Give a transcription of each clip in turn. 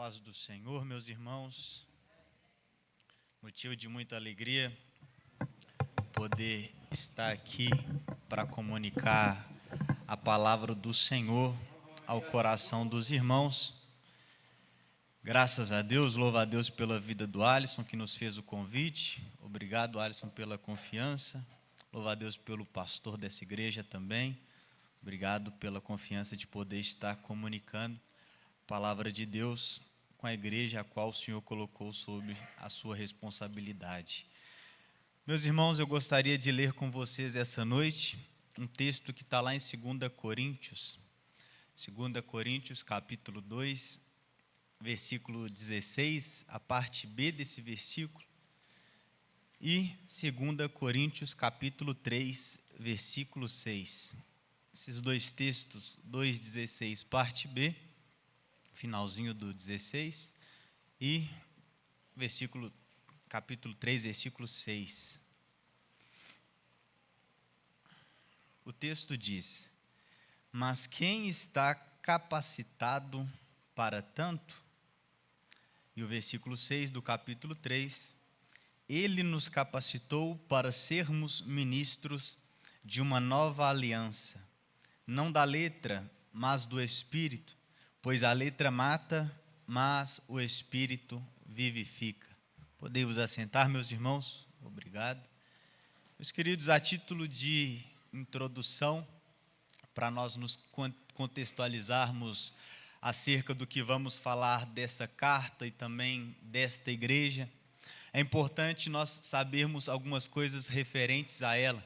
paz do Senhor, meus irmãos. Motivo de muita alegria poder estar aqui para comunicar a palavra do Senhor ao coração dos irmãos. Graças a Deus, louva a Deus pela vida do Alisson, que nos fez o convite. Obrigado, Alisson, pela confiança. Louva a Deus pelo pastor dessa igreja também. Obrigado pela confiança de poder estar comunicando a palavra de Deus com a igreja a qual o Senhor colocou sob a sua responsabilidade. Meus irmãos, eu gostaria de ler com vocês essa noite um texto que está lá em 2 Coríntios. 2 Coríntios, capítulo 2, versículo 16, a parte B desse versículo. E 2 Coríntios, capítulo 3, versículo 6. Esses dois textos, 2,16, parte B, finalzinho do 16, e capítulo 3, versículo 6. O texto diz: mas quem está capacitado para tanto? E o versículo 6 do capítulo 3, ele nos capacitou para sermos ministros de uma nova aliança, não da letra, mas do Espírito, pois a letra mata, mas o Espírito vivifica. Podemos assentar, meus irmãos? Obrigado. Meus queridos, a título de introdução, para nós nos contextualizarmos acerca do que vamos falar dessa carta e também desta igreja, é importante nós sabermos algumas coisas referentes a ela.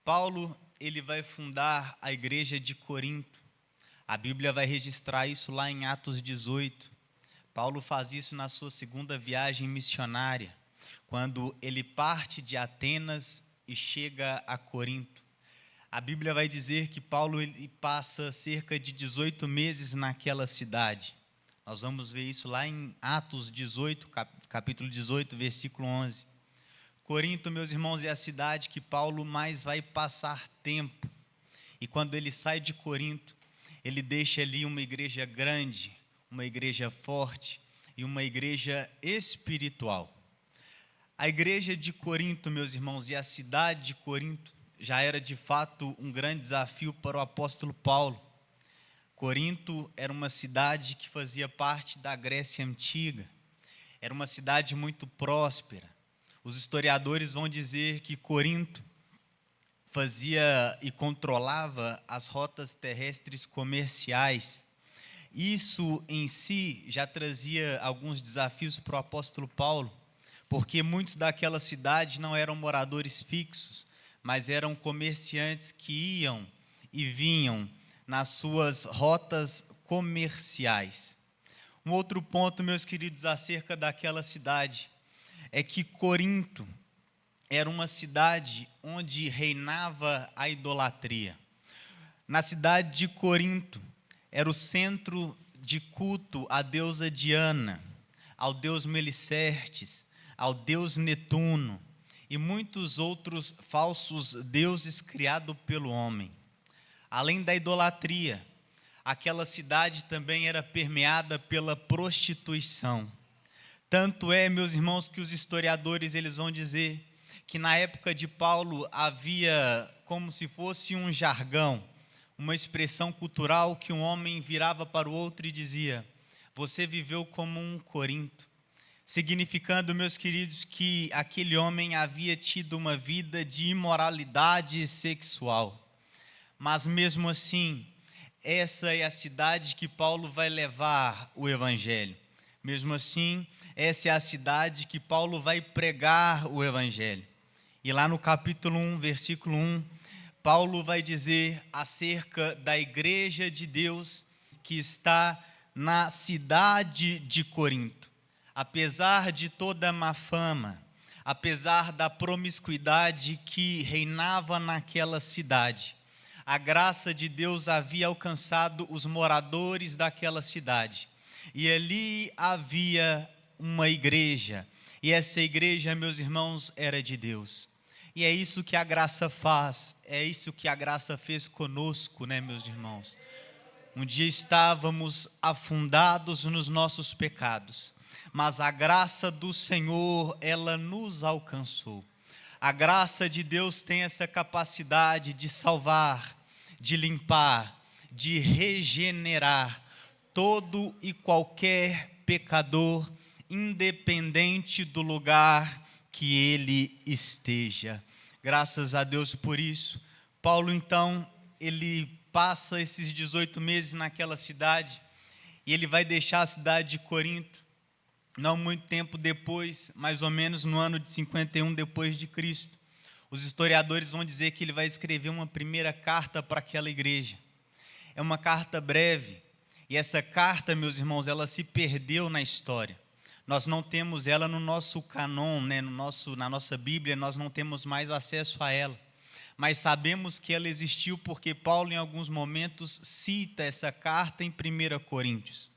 Paulo, ele vai fundar a igreja de Corinto. A Bíblia vai registrar isso lá em Atos 18. Paulo faz isso na sua segunda viagem missionária, quando ele parte de Atenas e chega a Corinto. A Bíblia vai dizer que Paulo ele passa cerca de 18 meses naquela cidade. Nós vamos ver isso lá em Atos 18, capítulo 18, versículo 11. Corinto, meus irmãos, é a cidade que Paulo mais vai passar tempo. E quando ele sai de Corinto, ele deixa ali uma igreja grande, uma igreja forte e uma igreja espiritual. A igreja de Corinto, meus irmãos, e a cidade de Corinto já era de fato um grande desafio para o apóstolo Paulo. Corinto era uma cidade que fazia parte da Grécia Antiga. Era uma cidade muito próspera. Os historiadores vão dizer que Corinto fazia e controlava as rotas terrestres comerciais. Isso em si já trazia alguns desafios para o apóstolo Paulo, porque muitos daquela cidade não eram moradores fixos, mas eram comerciantes que iam e vinham nas suas rotas comerciais. Um outro ponto, meus queridos, acerca daquela cidade, é que Corinto era uma cidade onde reinava a idolatria. Na cidade de Corinto, era o centro de culto à deusa Diana, ao deus Melicertes, ao deus Netuno e muitos outros falsos deuses criados pelo homem. Além da idolatria, aquela cidade também era permeada pela prostituição. Tanto é, meus irmãos, que os historiadores eles vão dizer que na época de Paulo havia como se fosse um jargão, uma expressão cultural que um homem virava para o outro e dizia: você viveu como um Corinto, significando, meus queridos, que aquele homem havia tido uma vida de imoralidade sexual. Mas mesmo assim, essa é a cidade que Paulo vai levar o evangelho. Mesmo assim, essa é a cidade que Paulo vai pregar o evangelho. E lá no capítulo 1, versículo 1, Paulo vai dizer acerca da igreja de Deus que está na cidade de Corinto. Apesar de toda a má fama, apesar da promiscuidade que reinava naquela cidade, a graça de Deus havia alcançado os moradores daquela cidade. E ali havia uma igreja. E essa igreja, meus irmãos, era de Deus. E é isso que a graça faz, é isso que a graça fez conosco, né, meus irmãos? Um dia estávamos afundados nos nossos pecados, mas a graça do Senhor, ela nos alcançou. A graça de Deus tem essa capacidade de salvar, de limpar, de regenerar todo e qualquer pecador, independente do lugar que ele esteja. Graças a Deus por isso. Paulo, então, ele passa esses 18 meses naquela cidade e ele vai deixar a cidade de Corinto, não muito tempo depois, mais ou menos no ano de 51 depois de Cristo. Os historiadores vão dizer que ele vai escrever uma primeira carta para aquela igreja. É uma carta breve, e essa carta, meus irmãos, ela se perdeu na história. Nós não temos ela no nosso canon, né? Na nossa Bíblia, nós não temos mais acesso a ela. Mas sabemos que ela existiu porque Paulo, em alguns momentos, cita essa carta em 1 Coríntios.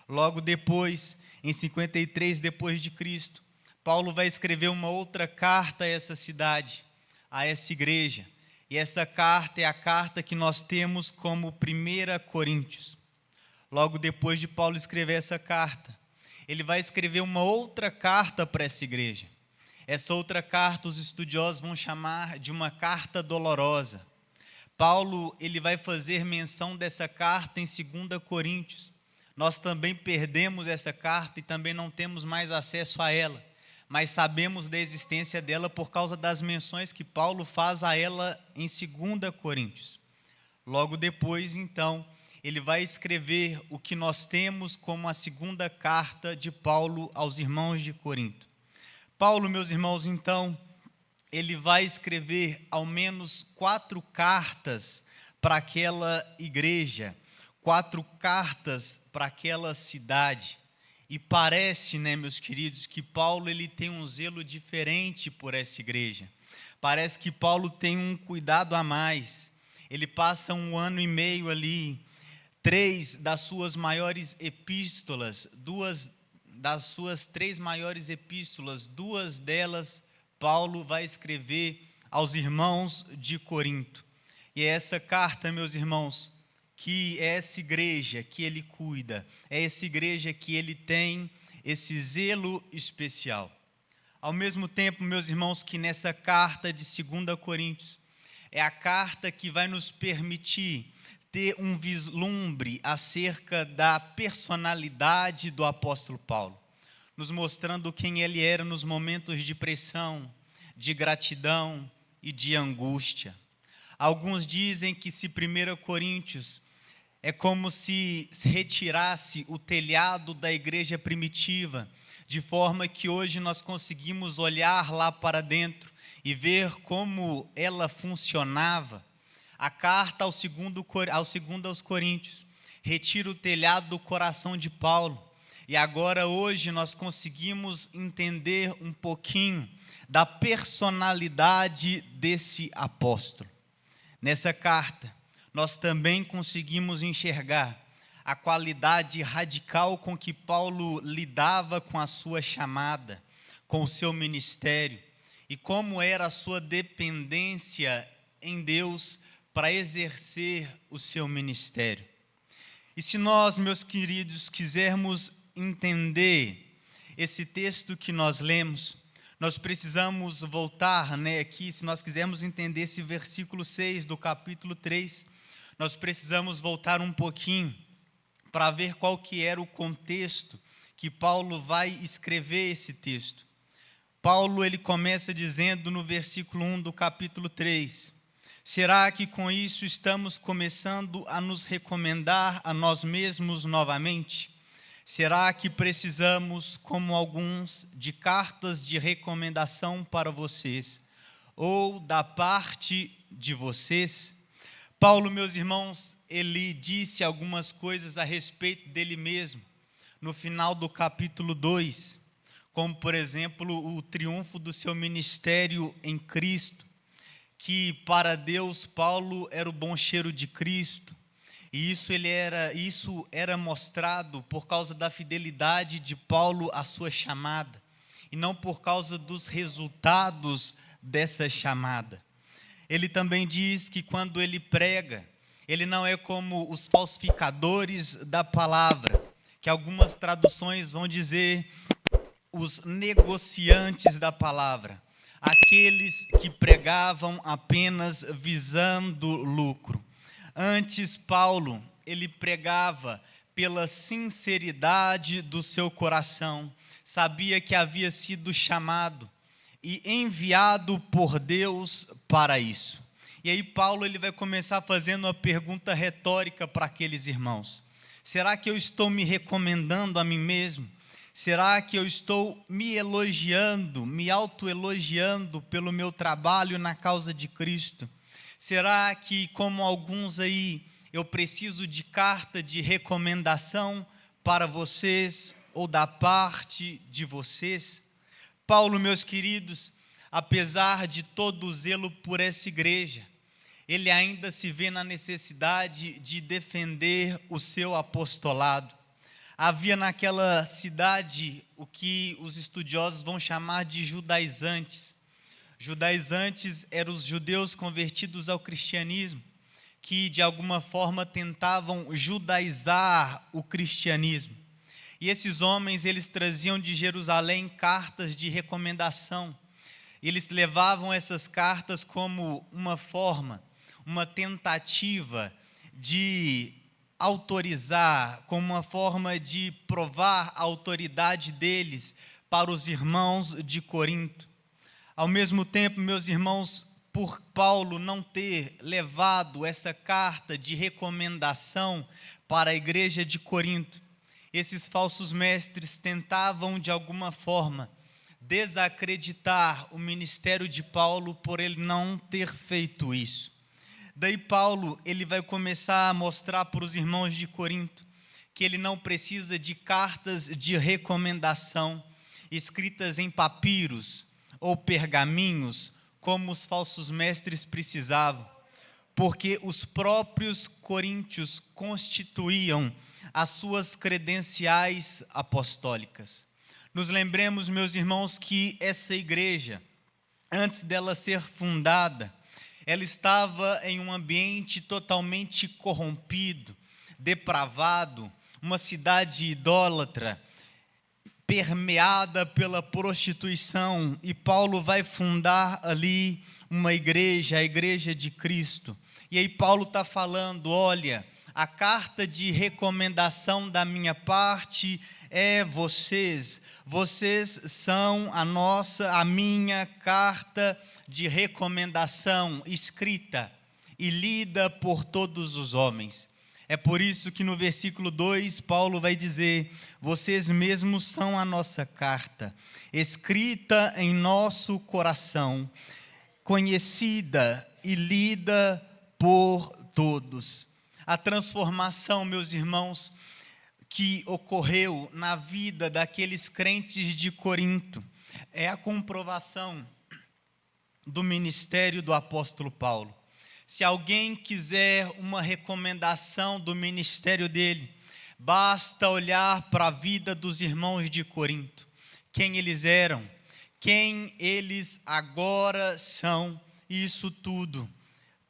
Logo depois, em 53 depois de Cristo, Paulo vai escrever uma outra carta a essa cidade, a essa igreja. E essa carta é a carta que nós temos como 1 Coríntios. Logo depois de Paulo escrever essa carta, ele vai escrever uma outra carta para essa igreja. Essa outra carta, os estudiosos vão chamar de uma carta dolorosa. Paulo, ele vai fazer menção dessa carta em 2 Coríntios. Nós também perdemos essa carta e também não temos mais acesso a ela, mas sabemos da existência dela por causa das menções que Paulo faz a ela em 2 Coríntios. Logo depois, então, ele vai escrever o que nós temos como a segunda carta de Paulo aos irmãos de Corinto. Paulo, meus irmãos, então, ele vai escrever ao menos 4 cartas para aquela igreja, 4 cartas para aquela cidade. E parece, né, meus queridos, que Paulo ele tem um zelo diferente por essa igreja. Parece que Paulo tem um cuidado a mais. Ele passa 1 ano e meio ali, 3 das suas maiores epístolas, 2 das suas 3 maiores epístolas, 2 delas Paulo vai escrever aos irmãos de Corinto. E é essa carta, meus irmãos, que é essa igreja que ele cuida, é essa igreja que ele tem esse zelo especial. Ao mesmo tempo, meus irmãos, que nessa carta de 2 Coríntios, é a carta que vai nos permitir ter um vislumbre acerca da personalidade do apóstolo Paulo, nos mostrando quem ele era nos momentos de pressão, de gratidão e de angústia. Alguns dizem que se 1 Coríntios é como se retirasse o telhado da igreja primitiva, de forma que hoje nós conseguimos olhar lá para dentro e ver como ela funcionava. A carta aos 2 aos Coríntios retira o telhado do coração de Paulo. E agora, hoje, nós conseguimos entender um pouquinho da personalidade desse apóstolo. Nessa carta, nós também conseguimos enxergar a qualidade radical com que Paulo lidava com a sua chamada, com o seu ministério, e como era a sua dependência em Deus para exercer o seu ministério. E se nós, meus queridos, quisermos entender esse texto que nós lemos, nós precisamos voltar, aqui, se nós quisermos entender esse versículo 6 do capítulo 3, nós precisamos voltar um pouquinho para ver qual que era o contexto que Paulo vai escrever esse texto. Paulo, ele começa dizendo no versículo 1 do capítulo 3, será que com isso estamos começando a nos recomendar a nós mesmos novamente? Será que precisamos, como alguns, de cartas de recomendação para vocês, ou da parte de vocês? Paulo, meus irmãos, ele disse algumas coisas a respeito dele mesmo, no final do capítulo 2, como, por exemplo, o triunfo do seu ministério em Cristo, que para Deus Paulo era o bom cheiro de Cristo, e isso era mostrado por causa da fidelidade de Paulo à sua chamada, e não por causa dos resultados dessa chamada. Ele também diz que quando ele prega, ele não é como os falsificadores da palavra, que algumas traduções vão dizer os negociantes da palavra, aqueles que pregavam apenas visando lucro. Antes, Paulo, ele pregava pela sinceridade do seu coração, sabia que havia sido chamado e enviado por Deus para isso. E aí Paulo ele vai começar fazendo uma pergunta retórica para aqueles irmãos. Será que eu estou me recomendando a mim mesmo? Será que eu estou me elogiando, me autoelogiando pelo meu trabalho na causa de Cristo? Será que, como alguns aí, eu preciso de carta de recomendação para vocês ou da parte de vocês? Paulo, meus queridos, apesar de todo o zelo por essa igreja, ele ainda se vê na necessidade de defender o seu apostolado. Havia naquela cidade o que os estudiosos vão chamar de judaizantes. Judaizantes eram os judeus convertidos ao cristianismo, que de alguma forma tentavam judaizar o cristianismo. E esses homens, eles traziam de Jerusalém cartas de recomendação. Eles levavam essas cartas como uma forma, uma tentativa de autorizar, como uma forma de provar a autoridade deles para os irmãos de Corinto. Ao mesmo tempo, meus irmãos, por Paulo não ter levado essa carta de recomendação para a igreja de Corinto, esses falsos mestres tentavam de alguma forma desacreditar o ministério de Paulo por ele não ter feito isso. Daí Paulo, ele vai começar a mostrar para os irmãos de Corinto que ele não precisa de cartas de recomendação escritas em papiros ou pergaminhos, como os falsos mestres precisavam, porque os próprios coríntios constituíam as suas credenciais apostólicas. Nos lembremos, meus irmãos, que essa igreja, antes dela ser fundada, ela estava em um ambiente totalmente corrompido, depravado, uma cidade idólatra, permeada pela prostituição, e Paulo vai fundar ali uma igreja, a igreja de Cristo. E aí Paulo está falando, olha, a carta de recomendação da minha parte é vocês são a minha carta de recomendação escrita e lida por todos os homens. É por isso que no versículo 2, Paulo vai dizer, vocês mesmos são a nossa carta, escrita em nosso coração, conhecida e lida por todos. A transformação, meus irmãos, que ocorreu na vida daqueles crentes de Corinto, é a comprovação do ministério do apóstolo Paulo. Se alguém quiser uma recomendação do ministério dele, basta olhar para a vida dos irmãos de Corinto, quem eles eram, quem eles agora são, isso tudo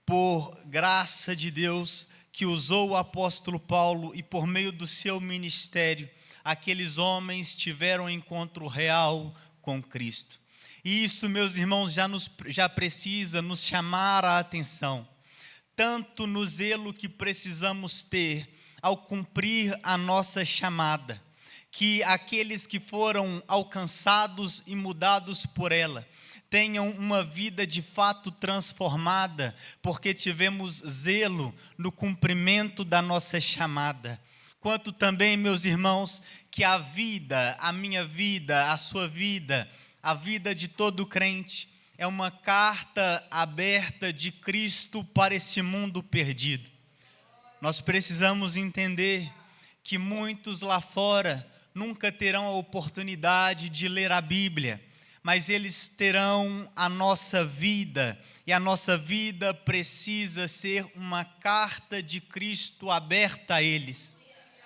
por graça de Deus, que usou o apóstolo Paulo e por meio do seu ministério, aqueles homens tiveram um encontro real com Cristo. E isso, meus irmãos, já precisa nos chamar a atenção, tanto no zelo que precisamos ter ao cumprir a nossa chamada, que aqueles que foram alcançados e mudados por ela, tenham uma vida de fato transformada, porque tivemos zelo no cumprimento da nossa chamada. Quanto também, meus irmãos, que a vida, a minha vida, a sua vida, a vida de todo crente, é uma carta aberta de Cristo para esse mundo perdido. Nós precisamos entender que muitos lá fora nunca terão a oportunidade de ler a Bíblia, mas eles terão a nossa vida, e a nossa vida precisa ser uma carta de Cristo aberta a eles.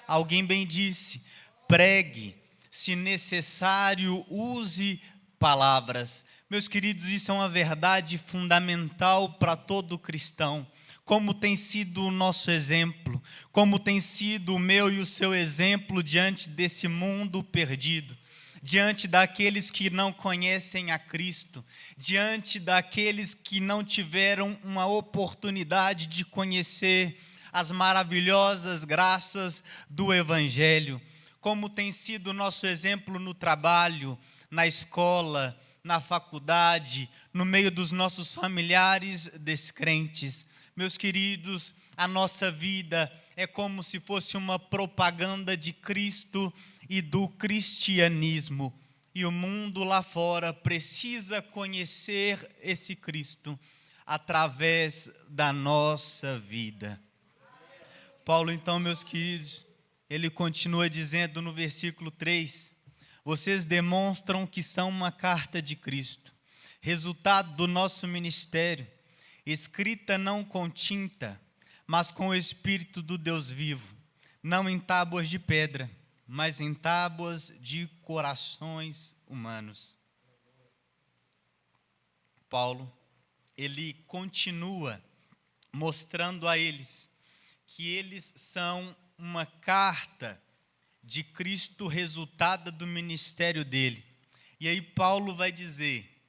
Alguém bem disse, pregue, se necessário, use palavras. Meus queridos, isso é uma verdade fundamental para todo cristão. como tem sido o nosso exemplo, como tem sido o meu e o seu exemplo diante desse mundo perdido, diante daqueles que não conhecem a Cristo, diante daqueles que não tiveram uma oportunidade de conhecer as maravilhosas graças do Evangelho, como tem sido o nosso exemplo no trabalho, na escola, na faculdade, no meio dos nossos familiares descrentes. Meus queridos, a nossa vida é como se fosse uma propaganda de Cristo e do cristianismo. E o mundo lá fora precisa conhecer esse Cristo através da nossa vida. Paulo, então, meus queridos, ele continua dizendo no versículo 3: vocês demonstram que são uma carta de Cristo, resultado do nosso ministério, escrita não com tinta, mas com o Espírito do Deus vivo, não em tábuas de pedra, mas em tábuas de corações humanos. Paulo, ele continua mostrando a eles que eles são uma carta de Cristo resultada do ministério dele. E aí Paulo vai dizer: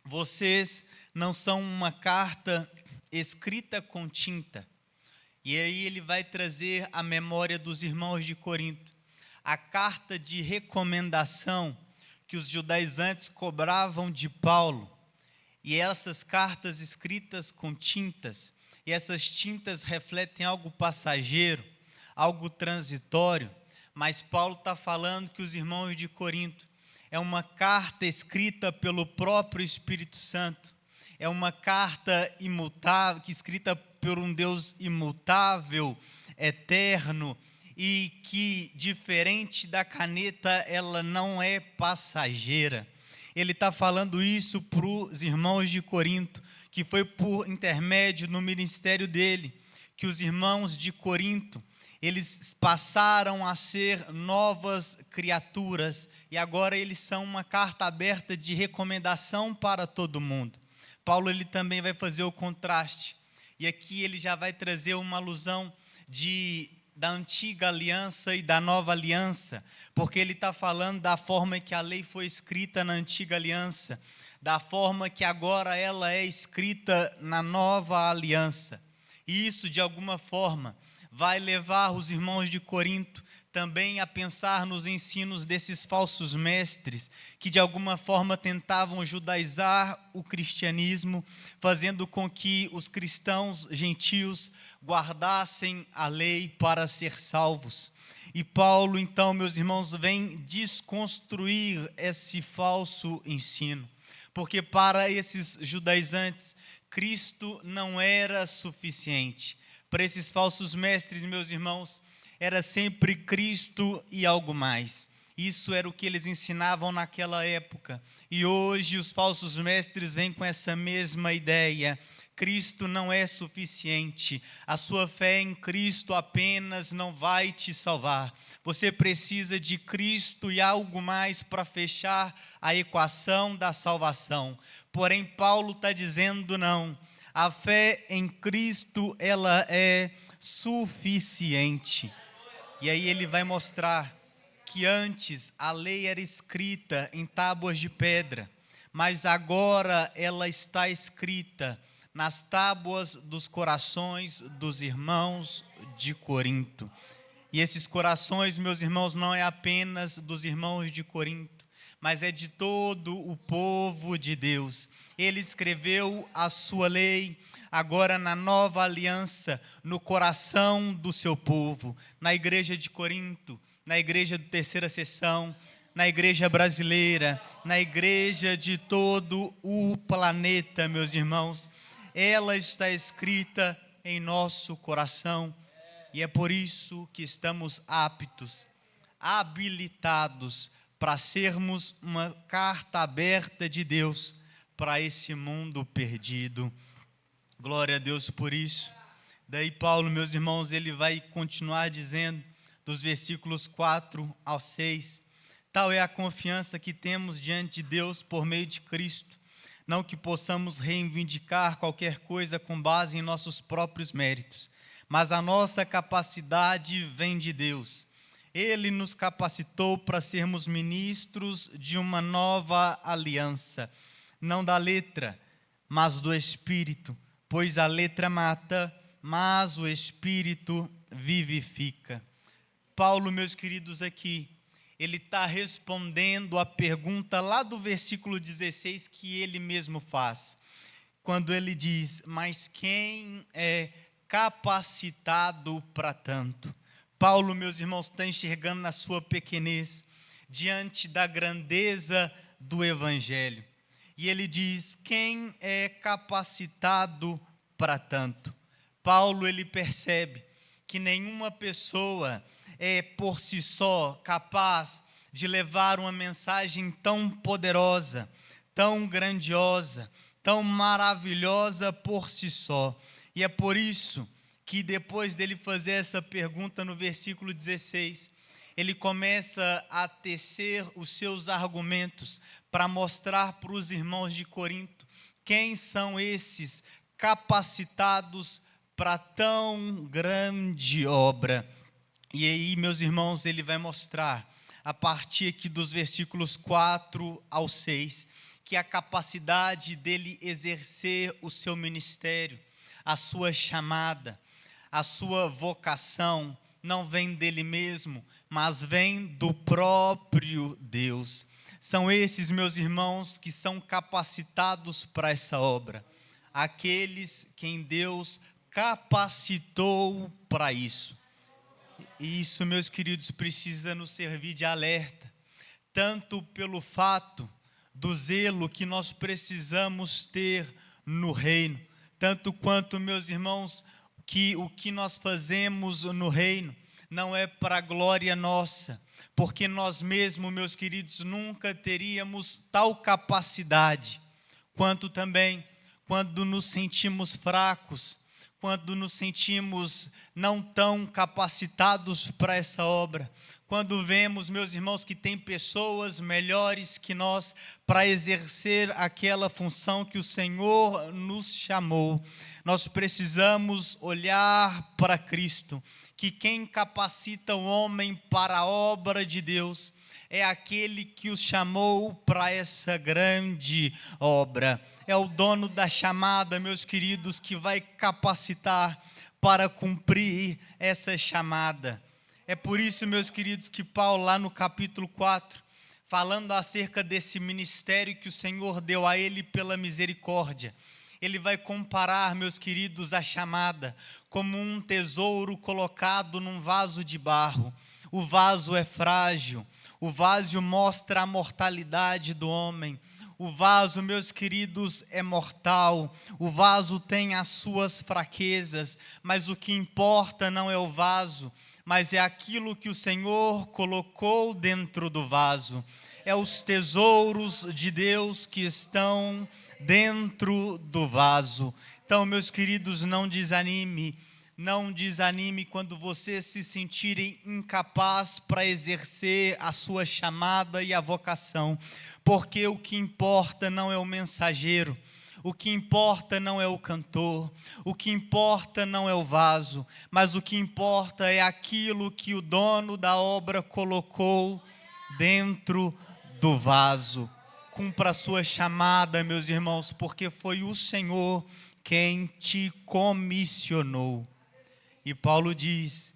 vocês não são uma carta escrita com tinta. E aí ele vai trazer a memória dos irmãos de Corinto, a carta de recomendação que os judaizantes cobravam de Paulo. E essas cartas escritas com tintas, e essas tintas refletem algo passageiro, algo transitório, mas Paulo está falando que os irmãos de Corinto é uma carta escrita pelo próprio Espírito Santo, é uma carta imutável, escrita por um Deus imutável, eterno, e que, diferente da caneta, ela não é passageira. Ele está falando isso para os irmãos de Corinto, que foi por intermédio no ministério dele, que os irmãos de Corinto, eles passaram a ser novas criaturas, e agora eles são uma carta aberta de recomendação para todo mundo. Paulo, ele também vai fazer o contraste, e aqui ele já vai trazer uma alusão da antiga aliança e da nova aliança, porque ele está falando da forma que a lei foi escrita na antiga aliança, da forma que agora ela é escrita na nova aliança. E isso, de alguma forma, vai levar os irmãos de Corinto também a pensar nos ensinos desses falsos mestres, que de alguma forma tentavam judaizar o cristianismo, fazendo com que os cristãos gentios guardassem a lei para ser salvos. E Paulo, então, meus irmãos, vem desconstruir esse falso ensino, porque para esses judaizantes, Cristo não era suficiente. Para esses falsos mestres, meus irmãos, era sempre Cristo e algo mais. Isso era o que eles ensinavam naquela época. E hoje os falsos mestres vêm com essa mesma ideia. Cristo não é suficiente. A sua fé em Cristo apenas não vai te salvar. Você precisa de Cristo e algo mais para fechar a equação da salvação. Porém, Paulo está dizendo não. A fé em Cristo, ela é suficiente. E aí ele vai mostrar que antes a lei era escrita em tábuas de pedra, mas agora ela está escrita nas tábuas dos corações dos irmãos de Corinto. E esses corações, meus irmãos, não é apenas dos irmãos de Corinto, mas é de todo o povo de Deus. Ele escreveu a sua lei agora na nova aliança, no coração do seu povo, na igreja de Corinto, na igreja de Terceira Seção, na igreja brasileira, na igreja de todo o planeta, meus irmãos. Ela está escrita em nosso coração, e é por isso que estamos aptos, habilitados para sermos uma carta aberta de Deus para esse mundo perdido. Glória a Deus por isso. Daí Paulo, meus irmãos, ele vai continuar dizendo, dos versículos 4 ao 6, tal é a confiança que temos diante de Deus por meio de Cristo. Não que possamos reivindicar qualquer coisa com base em nossos próprios méritos, mas a nossa capacidade vem de Deus. Ele nos capacitou para sermos ministros de uma nova aliança, não da letra, mas do Espírito, pois a letra mata, mas o Espírito vivifica. Paulo, meus queridos, aqui, ele está respondendo a pergunta lá do versículo 16 que ele mesmo faz, quando ele diz: mas quem é capacitado para tanto? Paulo, meus irmãos, está enxergando na sua pequenez, diante da grandeza do Evangelho. E ele diz: quem é capacitado para tanto? Paulo, ele percebe que nenhuma pessoa é por si só capaz de levar uma mensagem tão poderosa, tão grandiosa, tão maravilhosa por si só. E é por isso que depois dele fazer essa pergunta no versículo 16, ele começa a tecer os seus argumentos para mostrar para os irmãos de Corinto quem são esses capacitados para tão grande obra. E aí, meus irmãos, ele vai mostrar, a partir aqui dos versículos 4 ao 6, que a capacidade dele exercer o seu ministério, a sua chamada, a sua vocação, não vem dele mesmo, mas vem do próprio Deus. São esses, meus irmãos, que são capacitados para essa obra, aqueles quem Deus capacitou para isso. E isso, meus queridos, precisa nos servir de alerta, tanto pelo fato do zelo que nós precisamos ter no reino, tanto quanto, meus irmãos, que o que nós fazemos no reino não é para a glória nossa, porque nós mesmos, meus queridos, nunca teríamos tal capacidade, quanto também quando nos sentimos fracos, quando nos sentimos não tão capacitados para essa obra, quando vemos, meus irmãos, que tem pessoas melhores que nós para exercer aquela função que o Senhor nos chamou, nós precisamos olhar para Cristo, que quem capacita o homem para a obra de Deus é aquele que os chamou para essa grande obra. É o dono da chamada, meus queridos, que vai capacitar para cumprir essa chamada. É por isso, meus queridos, que Paulo, lá no capítulo 4, falando acerca desse ministério que o Senhor deu a ele pela misericórdia, ele vai comparar, meus queridos, a chamada como um tesouro colocado num vaso de barro. O vaso é frágil, o vaso mostra a mortalidade do homem. O vaso, meus queridos, é mortal, o vaso tem as suas fraquezas, mas o que importa não é o vaso, mas é aquilo que o Senhor colocou dentro do vaso. É os tesouros de Deus que estão dentro do vaso. Então, meus queridos, não desanime quando vocês se sentirem incapazes para exercer a sua chamada e a vocação, porque o que importa não é o mensageiro, o que importa não é o cantor, o que importa não é o vaso, mas o que importa é aquilo que o dono da obra colocou dentro do vaso. Cumpra a sua chamada, meus irmãos, porque foi o Senhor quem te comissionou. E Paulo diz: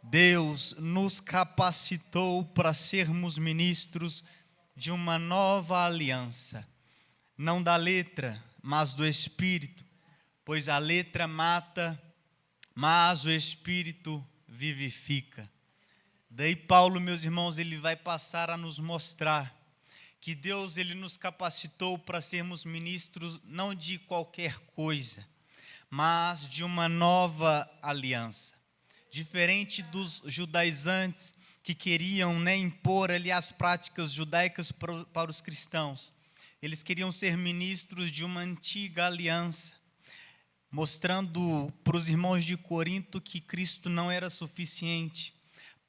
Deus nos capacitou para sermos ministros de uma nova aliança, não da letra, mas do Espírito, pois a letra mata, mas o Espírito vivifica. Daí Paulo, meus irmãos, ele vai passar a nos mostrar que Deus, ele nos capacitou para sermos ministros não de qualquer coisa, mas de uma nova aliança. Diferente dos judaizantes que queriam impor ali as práticas judaicas para os cristãos, eles queriam ser ministros de uma antiga aliança, mostrando para os irmãos de Corinto que Cristo não era suficiente.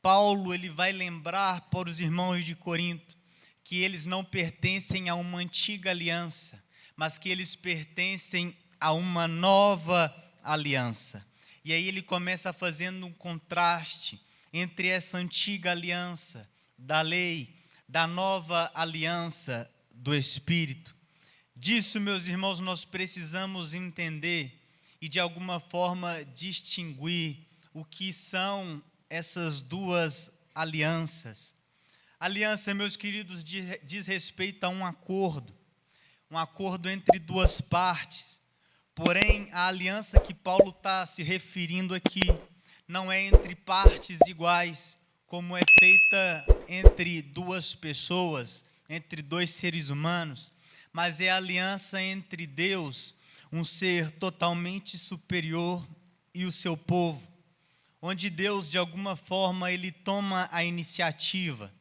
Paulo, ele vai lembrar para os irmãos de Corinto que eles não pertencem a uma antiga aliança, mas que eles pertencem a uma nova aliança. E aí ele começa fazendo um contraste entre essa antiga aliança da lei, da nova aliança do Espírito. Disso, meus irmãos, nós precisamos entender e de alguma forma distinguir o que são essas duas alianças. Aliança, meus queridos, diz respeito a um acordo entre duas partes. Porém, a aliança que Paulo está se referindo aqui não é entre partes iguais, como é feita entre duas pessoas, entre dois seres humanos, mas é a aliança entre Deus, um ser totalmente superior, e o seu povo, onde Deus, de alguma forma, ele toma a iniciativa.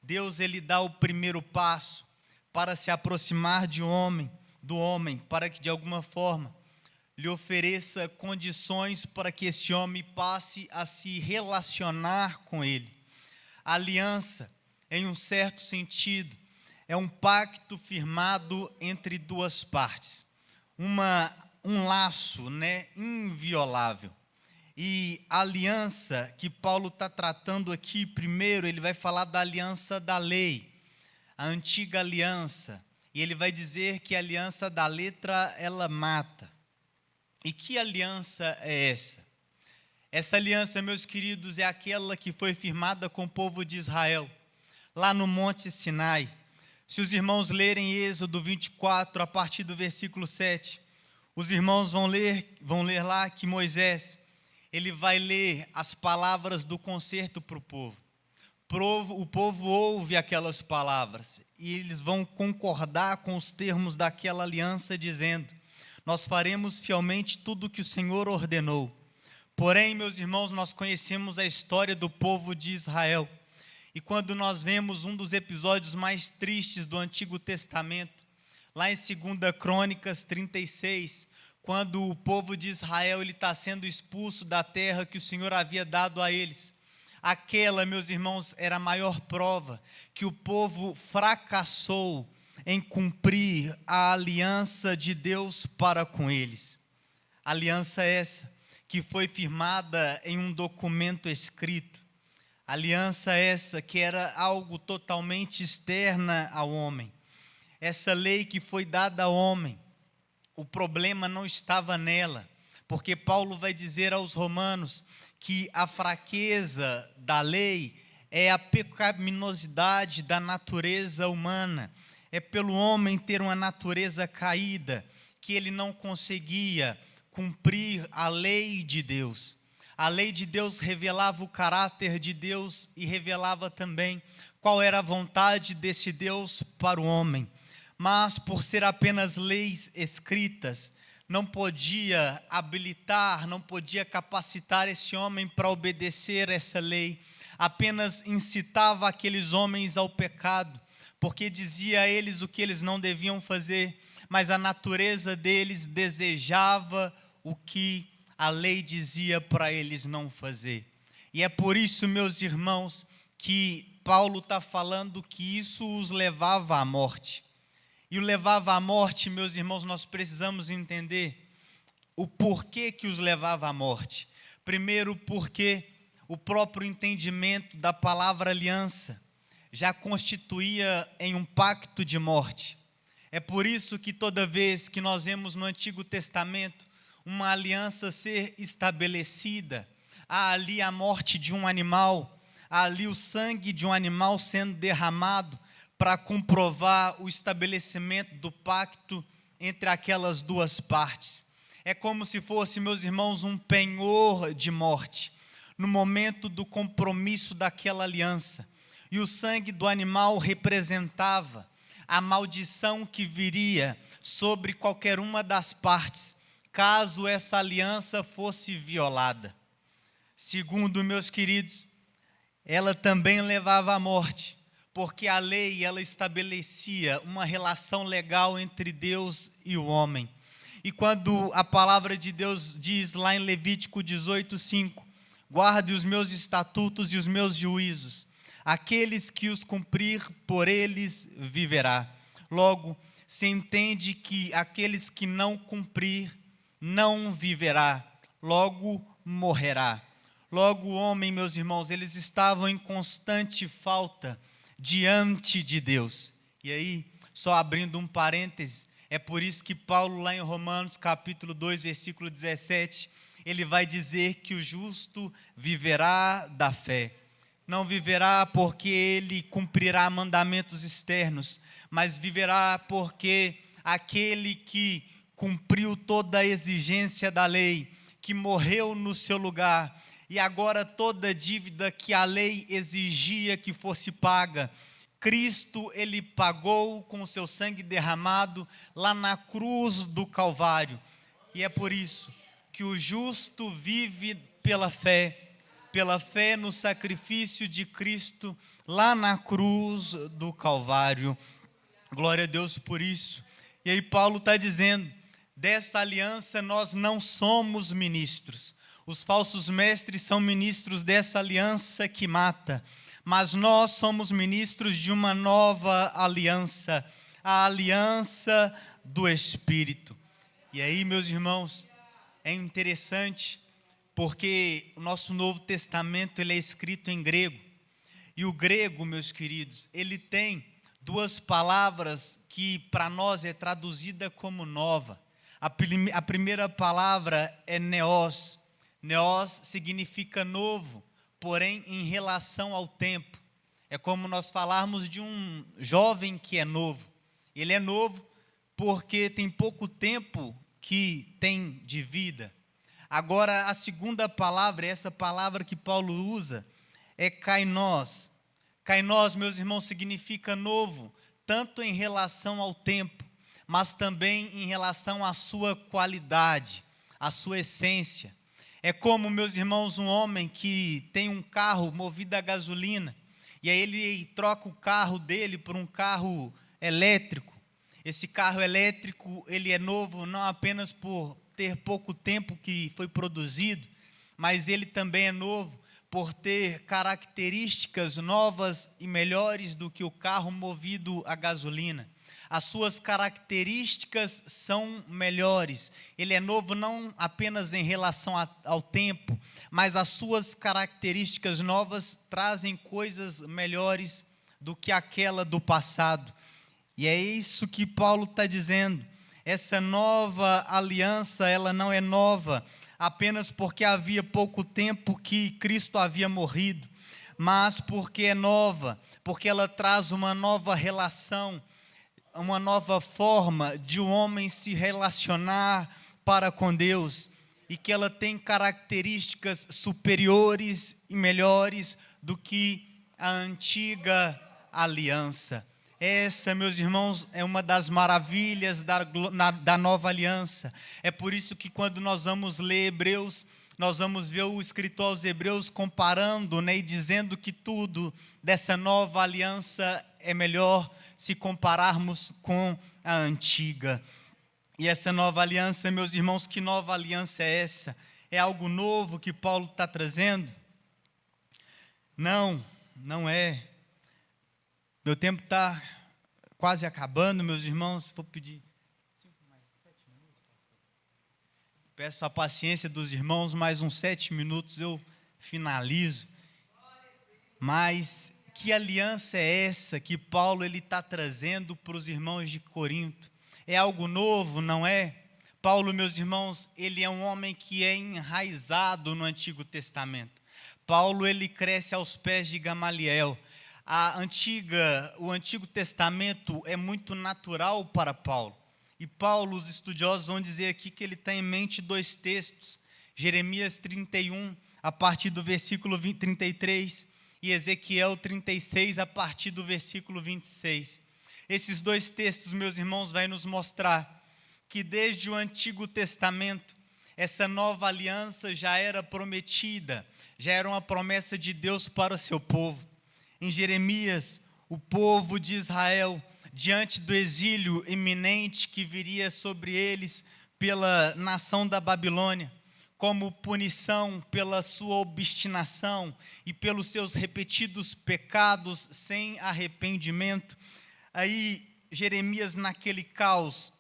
Deus, ele dá o primeiro passo para se aproximar do homem, para que, de alguma forma, lhe ofereça condições para que esse homem passe a se relacionar com ele. A aliança, em um certo sentido, é um pacto firmado entre duas partes, um laço, inviolável. E a aliança que Paulo está tratando aqui, primeiro, ele vai falar da aliança da lei, a antiga aliança, e ele vai dizer que a aliança da letra, ela mata. E que aliança é essa? Essa aliança, meus queridos, é aquela que foi firmada com o povo de Israel, lá no Monte Sinai. Se os irmãos lerem Êxodo 24, a partir do versículo 7, os irmãos vão ler lá que Moisés, ele vai ler as palavras do concerto para o povo. O povo ouve aquelas palavras e eles vão concordar com os termos daquela aliança, dizendo: nós faremos fielmente tudo o que o Senhor ordenou. Porém, meus irmãos, nós conhecemos a história do povo de Israel. E quando nós vemos um dos episódios mais tristes do Antigo Testamento, lá em 2 Crônicas 36, quando o povo de Israel está sendo expulso da terra que o Senhor havia dado a eles, aquela, meus irmãos, era a maior prova que o povo fracassou em cumprir a aliança de Deus para com eles. Aliança essa que foi firmada em um documento escrito. Aliança essa que era algo totalmente externa ao homem. Essa lei que foi dada ao homem, o problema não estava nela, porque Paulo vai dizer aos romanos que a fraqueza da lei é a pecaminosidade da natureza humana. É pelo homem ter uma natureza caída que ele não conseguia cumprir a lei de Deus. A lei de Deus revelava o caráter de Deus e revelava também qual era a vontade desse Deus para o homem. Mas, por ser apenas leis escritas, não podia habilitar, não podia capacitar esse homem para obedecer essa lei. Apenas incitava aqueles homens ao pecado, porque dizia a eles o que eles não deviam fazer, mas a natureza deles desejava o que a lei dizia para eles não fazer. E é por isso, meus irmãos, que Paulo está falando que isso os levava à morte. E o levava à morte, meus irmãos, nós precisamos entender o porquê que os levava à morte. Primeiro, porque o próprio entendimento da palavra aliança já constituía em um pacto de morte. É por isso que toda vez que nós vemos no Antigo Testamento uma aliança ser estabelecida, há ali a morte de um animal, há ali o sangue de um animal sendo derramado para comprovar o estabelecimento do pacto entre aquelas duas partes. É como se fosse, meus irmãos, um penhor de morte, no momento do compromisso daquela aliança. E o sangue do animal representava a maldição que viria sobre qualquer uma das partes, caso essa aliança fosse violada. Segundo, meus queridos, ela também levava à morte, porque a lei, ela estabelecia uma relação legal entre Deus e o homem. E quando a palavra de Deus diz lá em Levítico 18:5, guarde os meus estatutos e os meus juízos, aqueles que os cumprir, por eles viverá. Logo, se entende que aqueles que não cumprir não viverá, logo morrerá. Logo o homem, meus irmãos, eles estavam em constante falta diante de Deus. E aí, só abrindo um parêntese, é por isso que Paulo, lá em Romanos, capítulo 2, versículo 17, ele vai dizer que o justo viverá da fé. Não viverá porque ele cumprirá mandamentos externos, mas viverá porque aquele que cumpriu toda a exigência da lei, que morreu no seu lugar, e agora toda dívida que a lei exigia que fosse paga, Cristo, ele pagou com o seu sangue derramado lá na cruz do Calvário. E é por isso que o justo vive pela fé no sacrifício de Cristo lá na cruz do Calvário. Glória a Deus por isso. E aí Paulo está dizendo, dessa aliança nós não somos ministros. Os falsos mestres são ministros dessa aliança que mata, mas nós somos ministros de uma nova aliança, a aliança do Espírito. E aí, meus irmãos, é interessante, porque o nosso Novo Testamento ele é escrito em grego, e o grego, meus queridos, ele tem duas palavras que para nós é traduzida como nova. A primeira palavra é neos. Neos significa novo, porém em relação ao tempo. É como nós falarmos de um jovem que é novo. Ele é novo porque tem pouco tempo que tem de vida. Agora, a segunda palavra, essa palavra que Paulo usa, é kainos. Kainos, meus irmãos, significa novo, tanto em relação ao tempo, mas também em relação à sua qualidade, à sua essência. É como, meus irmãos, um homem que tem um carro movido a gasolina, e aí ele troca o carro dele por um carro elétrico. Esse carro elétrico, ele é novo não apenas por ter pouco tempo que foi produzido, mas ele também é novo por ter características novas e melhores do que o carro movido a gasolina. As suas características são melhores. Ele é novo não apenas em relação ao tempo, mas as suas características novas trazem coisas melhores do que aquela do passado. E é isso que Paulo está dizendo. Essa nova aliança, ela não é nova apenas porque havia pouco tempo que Cristo havia morrido, mas porque é nova, porque ela traz uma nova relação, uma nova forma de um homem se relacionar para com Deus, e que ela tem características superiores e melhores do que a antiga aliança. Essa, meus irmãos, é uma das maravilhas da nova aliança. É por isso que quando nós vamos ler Hebreus, nós vamos ver o escritor aos Hebreus comparando, e dizendo que tudo dessa nova aliança é melhor se compararmos com a antiga. E essa nova aliança, meus irmãos, que nova aliança é essa? É algo novo que Paulo está trazendo? Não, não é. Meu tempo está quase acabando, meus irmãos. Vou pedir 5 mais 7 minutos. Peço a paciência dos irmãos, mais uns 7 minutos eu finalizo. Mas que aliança é essa que Paulo está trazendo para os irmãos de Corinto? É algo novo, não é? Paulo, meus irmãos, ele é um homem que é enraizado no Antigo Testamento. Paulo, ele cresce aos pés de Gamaliel. O Antigo Testamento é muito natural para Paulo. E Paulo, os estudiosos vão dizer aqui que ele tem em mente 2 textos. Jeremias 31, a partir do versículo 33, e Ezequiel 36, a partir do versículo 26. Esses 2 textos, meus irmãos, vai nos mostrar que desde o Antigo Testamento, essa nova aliança já era prometida, já era uma promessa de Deus para o seu povo. Em Jeremias, o povo de Israel, diante do exílio iminente que viria sobre eles pela nação da Babilônia, como punição pela sua obstinação e pelos seus repetidos pecados sem arrependimento, aí Jeremias naquele caos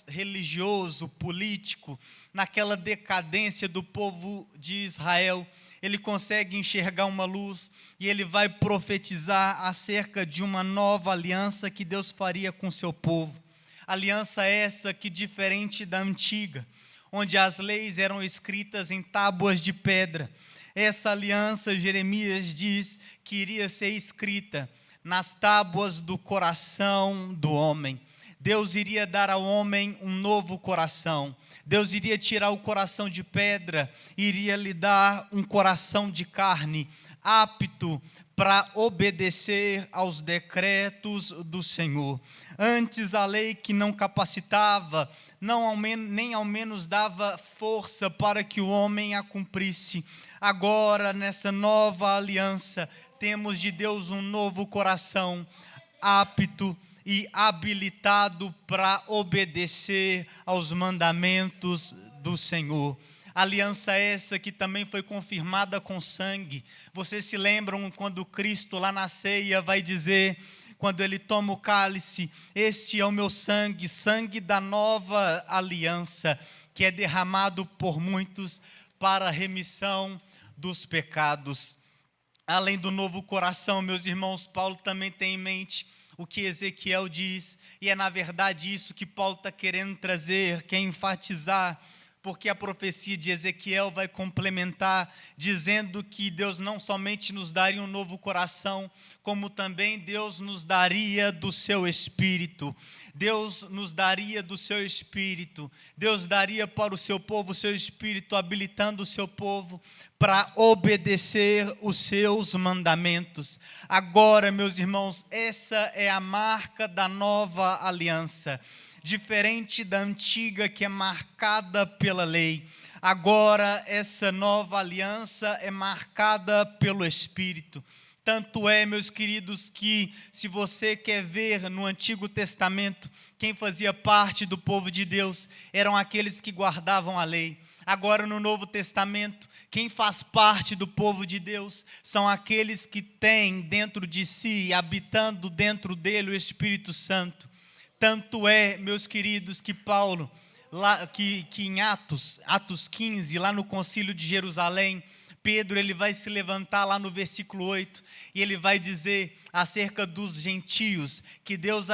religioso, político, naquela decadência do povo de Israel, ele consegue enxergar uma luz e ele vai profetizar acerca de uma nova aliança que Deus faria com seu povo. Aliança essa que, diferente da antiga, onde as leis eram escritas em tábuas de pedra, essa aliança, Jeremias diz, que iria ser escrita nas tábuas do coração do homem. Deus iria dar ao homem um novo coração. Deus iria tirar o coração de pedra, iria lhe dar um coração de carne, apto para obedecer aos decretos do Senhor. Antes a lei que não capacitava, nem ao menos dava força para que o homem a cumprisse. Agora, nessa nova aliança, temos de Deus um novo coração, apto e habilitado para obedecer aos mandamentos do Senhor. Aliança essa que também foi confirmada com sangue. Vocês se lembram quando Cristo lá na ceia vai dizer, quando ele toma o cálice, este é o meu sangue, sangue da nova aliança, que é derramado por muitos para a remissão dos pecados. Além do novo coração, meus irmãos, Paulo também tem em mente o que Ezequiel diz, e é na verdade isso que Paulo está querendo trazer, quer enfatizar, porque a profecia de Ezequiel vai complementar, dizendo que Deus não somente nos daria um novo coração, como também Deus nos daria do seu Espírito. Deus nos daria do seu Espírito. Deus daria para o seu povo o seu Espírito, habilitando o seu povo para obedecer os seus mandamentos. Agora, meus irmãos, essa é a marca da nova aliança. Diferente da antiga, que é marcada pela lei, agora essa nova aliança é marcada pelo Espírito. Tanto é, meus queridos, que se você quer ver no Antigo Testamento, quem fazia parte do povo de Deus eram aqueles que guardavam a lei. Agora no Novo Testamento, quem faz parte do povo de Deus são aqueles que têm dentro de si, habitando dentro dele, o Espírito Santo. Tanto é, meus queridos, que Paulo, que em Atos 15, lá no concílio de Jerusalém, Pedro ele vai se levantar lá no versículo 8, e ele vai dizer acerca dos gentios, que Deus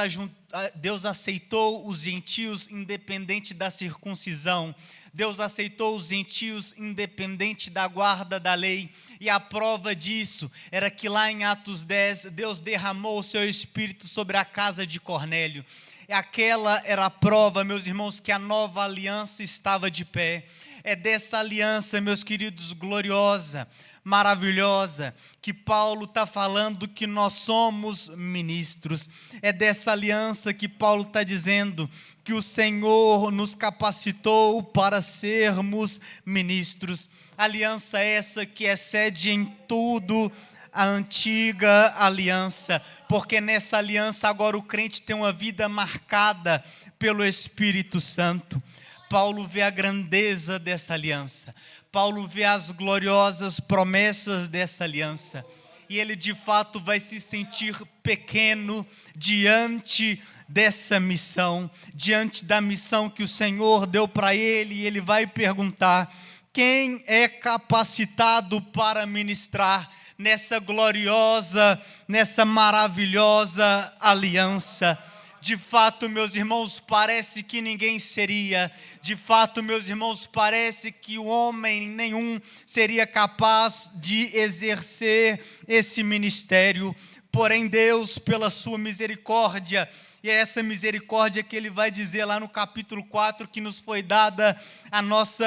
aceitou os gentios independente da circuncisão. Deus aceitou os gentios independente da guarda da lei, e a prova disso era que lá em Atos 10, Deus derramou o seu Espírito sobre a casa de Cornélio. Aquela era a prova, meus irmãos, que a nova aliança estava de pé. É dessa aliança, meus queridos, gloriosa, maravilhosa, que Paulo está falando que nós somos ministros. É dessa aliança que Paulo está dizendo que o Senhor nos capacitou para sermos ministros. Aliança essa que excede em tudo a antiga aliança, porque nessa aliança agora o crente tem uma vida marcada pelo Espírito Santo. Paulo vê a grandeza dessa aliança, Paulo vê as gloriosas promessas dessa aliança, e ele de fato vai se sentir pequeno diante dessa missão, diante da missão que o Senhor deu para ele, e ele vai perguntar: quem é capacitado para ministrar nessa gloriosa, nessa maravilhosa aliança? De fato, meus irmãos, parece que ninguém seria. De fato, meus irmãos, parece que o homem nenhum seria capaz de exercer esse ministério. Porém, Deus, pela sua misericórdia, e é essa misericórdia que ele vai dizer lá no capítulo 4, que nos foi dada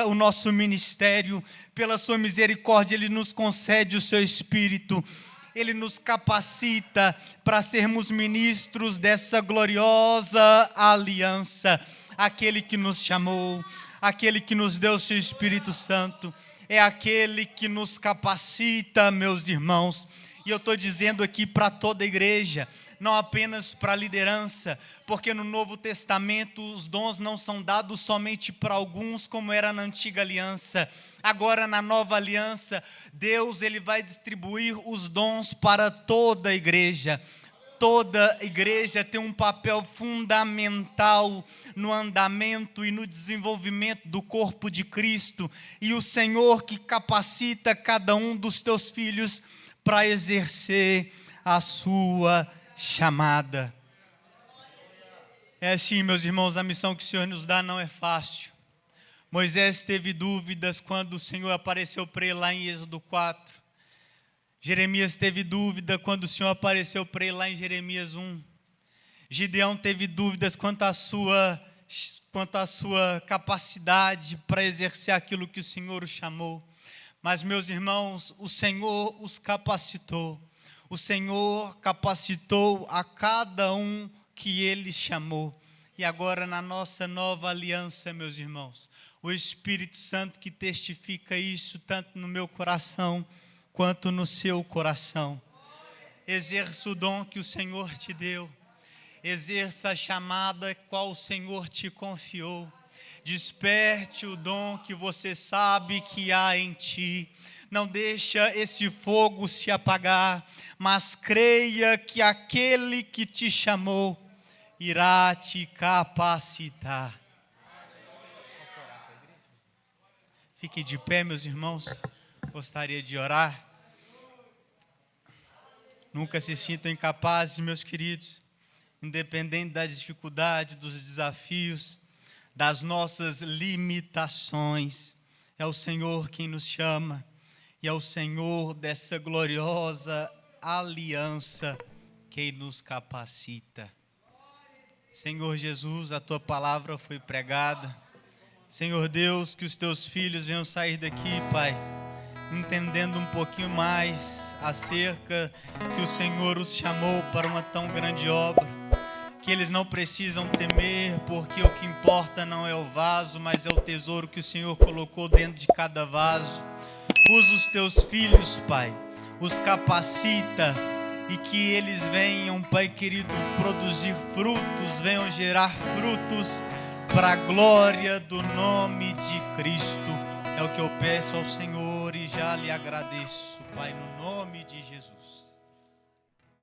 o nosso ministério. Pela sua misericórdia, ele nos concede o seu Espírito. Ele nos capacita para sermos ministros dessa gloriosa aliança. Aquele que nos chamou, aquele que nos deu o seu Espírito Santo, é aquele que nos capacita, meus irmãos. E eu estou dizendo aqui para toda a igreja, não apenas para a liderança, porque no Novo Testamento os dons não são dados somente para alguns, como era na antiga aliança. Agora, na nova aliança, Deus ele vai distribuir os dons para toda a igreja. Toda igreja tem um papel fundamental no andamento e no desenvolvimento do corpo de Cristo, e o Senhor que capacita cada um dos teus filhos para exercer a sua chamada. É assim, meus irmãos, a missão que o Senhor nos dá não é fácil. Moisés teve dúvidas quando o Senhor apareceu para ele lá em Êxodo 4. Jeremias teve dúvida quando o Senhor apareceu para ele lá em Jeremias 1. Gideão teve dúvidas quanto à sua capacidade para exercer aquilo que o Senhor o chamou. Mas, meus irmãos, o Senhor os capacitou. O Senhor capacitou a cada um que Ele chamou. E agora, na nossa nova aliança, meus irmãos, o Espírito Santo que testifica isso tanto no meu coração quanto no seu coração. Exerça o dom que o Senhor te deu. Exerça a chamada qual o Senhor te confiou. Desperte o dom que você sabe que há em ti. Não deixa esse fogo se apagar, mas creia que aquele que te chamou irá te capacitar. Fique de pé, meus irmãos. Gostaria de orar. Nunca se sintam incapazes, meus queridos, independente das dificuldades, dos desafios, das nossas limitações. É o Senhor quem nos chama, e é o Senhor dessa gloriosa aliança quem nos capacita. Senhor Jesus, a Tua palavra foi pregada. Senhor Deus, que os Teus filhos venham sair daqui, Pai, entendendo um pouquinho mais acerca que o Senhor os chamou para uma tão grande obra, que eles não precisam temer, porque o que importa não é o vaso, mas é o tesouro que o Senhor colocou dentro de cada vaso. Usa os teus filhos, Pai, os capacita, e que eles venham, Pai querido, produzir frutos, venham gerar frutos para a glória do nome de Cristo. É o que eu peço ao Senhor e já lhe agradeço, Pai, no nome de Jesus.